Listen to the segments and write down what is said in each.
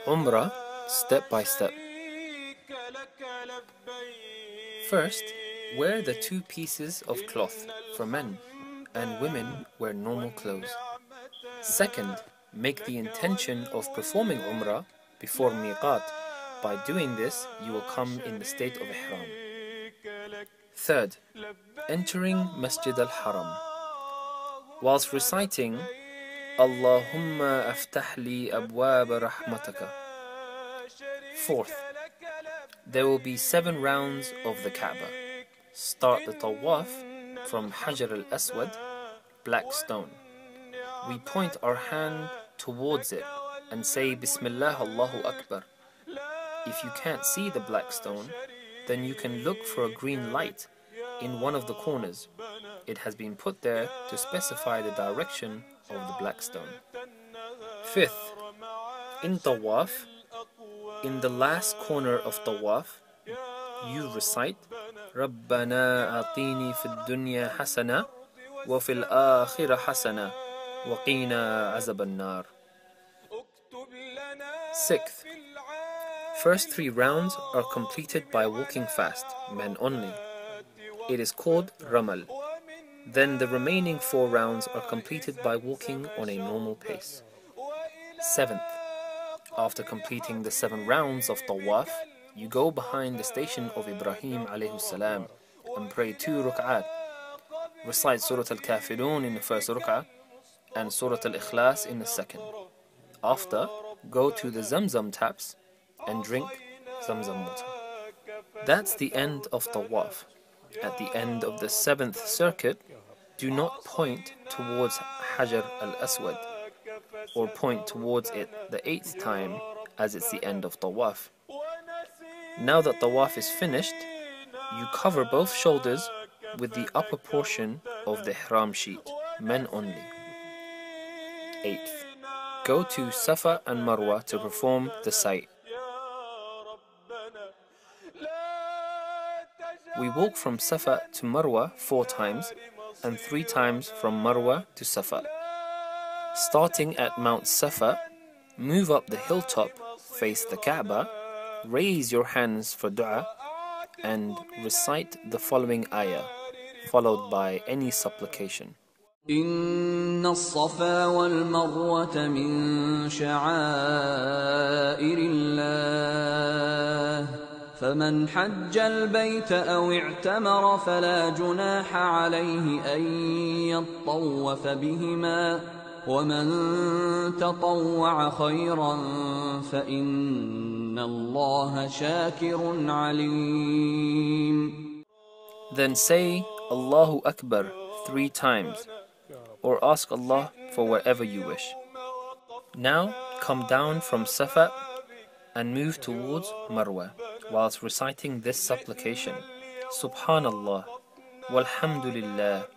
Umrah, step by step. First, wear the 2 pieces of cloth for men, and women wear normal clothes. Second, make the intention of performing Umrah before miqat. By doing this, you will come in the state of ihram. Third, entering Masjid al-Haram. Whilst reciting, Allahumma aftah li abwab rahmataka. Fourth, there will be 7 rounds of the Kaaba. Start the tawaf from Hajar al-Aswad, black stone. We point our hand towards it and say Bismillah Allahu Akbar. If you can't see the black stone, then you can look for a green light in one of the corners. It has been put there to specify the direction of the black stone. Fifth, in tawaf, in the last corner of tawaf, you recite رَبَّنَا أَعْطِينِي فِي الدُّنْيَا حَسَنَةً وَفِي الْآخِرَةِ حَسَنَةً وَقِينَا عَذَابَ النَّارِ. Sixth, first 3 rounds are completed by walking fast, men only. It is called Ramal. Then the remaining 4 rounds are completed by walking on a normal pace. Seventh, after completing the 7 rounds of tawaf, you go behind the station of Ibrahim alayhi salam and pray 2 ruk'at. Recite Surah Al-Kafirun in the first ruk'ah and Surah Al-Ikhlas in the second. After, go to the Zamzam taps and drink Zamzam water. That's the end of tawaf. At the end of the 7th circuit, do not point towards Hajar al-Aswad or point towards it the 8th time, as it's the end of tawaf. Now that tawaf is finished, you cover both shoulders with the upper portion of the ihram sheet, men only. 8th, go to Safa and Marwa to perform the sa'i. We walk from Safa to Marwa 4 times and 3 times from Marwa to Safa. Starting at Mount Safa, move up the hilltop, face the Kaaba, raise your hands for dua, and recite the following ayah, followed by any supplication. إن الصفا والمروة من شعائر الله فمن حج البيت أو اعتمر فلا جناح عليه أن يطوف بهما ومن تطوع خيرا فإن الله شاكر عليم. Then say Allahu Akbar 3 times, or ask Allah for wherever you wish. Now come down from Safa and move towards Marwa whilst reciting this supplication: Subhanallah, walhamdulillah,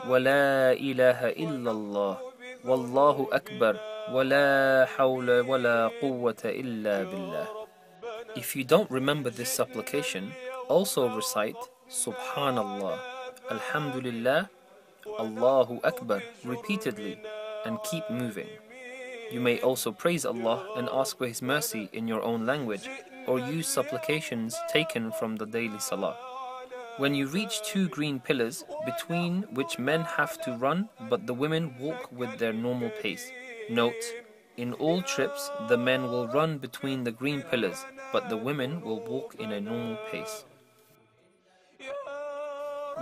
wa la ilaha illallah, wallahu akbar, wa la hawla wa la quwwata illa billah. If you don't remember this supplication, also recite Subhanallah, Alhamdulillah, Allahu Akbar repeatedly and keep moving. You may also praise Allah and ask for His mercy in your own language, or use supplications taken from the daily salah. When you reach 2 green pillars, between which men have to run but the women walk with their normal pace. Note, in all trips the men will run between the green pillars, but the women will walk in a normal pace.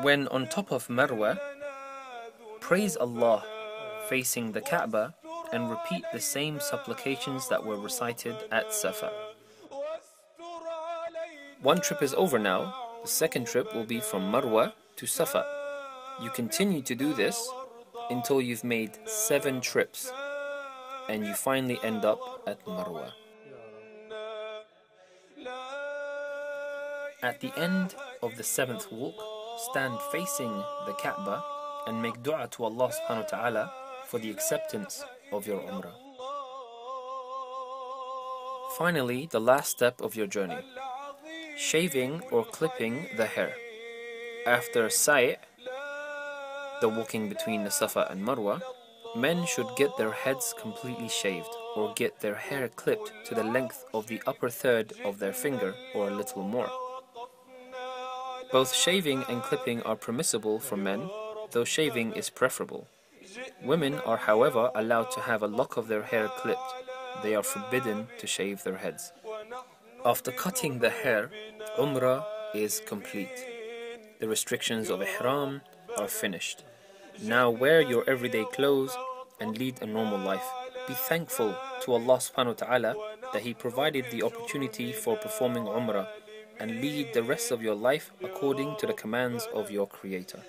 When on top of Marwa, praise Allah facing the Kaaba and repeat the same supplications that were recited at Safa. 1 trip is over now. The 2nd trip will be from Marwa to Safa. You continue to do this until you've made 7 trips and you finally end up at Marwa. At the end of the 7th walk, stand facing the Kaaba and make dua to Allah subhanahu wa ta'ala for the acceptance of your Umrah. Finally, the last step of your journey: shaving or clipping the hair. After sa'i', the walking between the Safa and Marwa, Men should get their heads completely shaved or get their hair clipped to the length of the upper third of their finger or a little more. Both shaving and clipping are permissible for men, though shaving is preferable. Women are, however, allowed to have a lock of their hair clipped. They are forbidden to shave their heads. After cutting the hair, Umrah is complete. The restrictions of Ihram are finished. Now wear your everyday clothes and lead a normal life. Be thankful to Allah subhanahu wa ta'ala that He provided the opportunity for performing Umrah, and lead the rest of your life according to the commands of your Creator.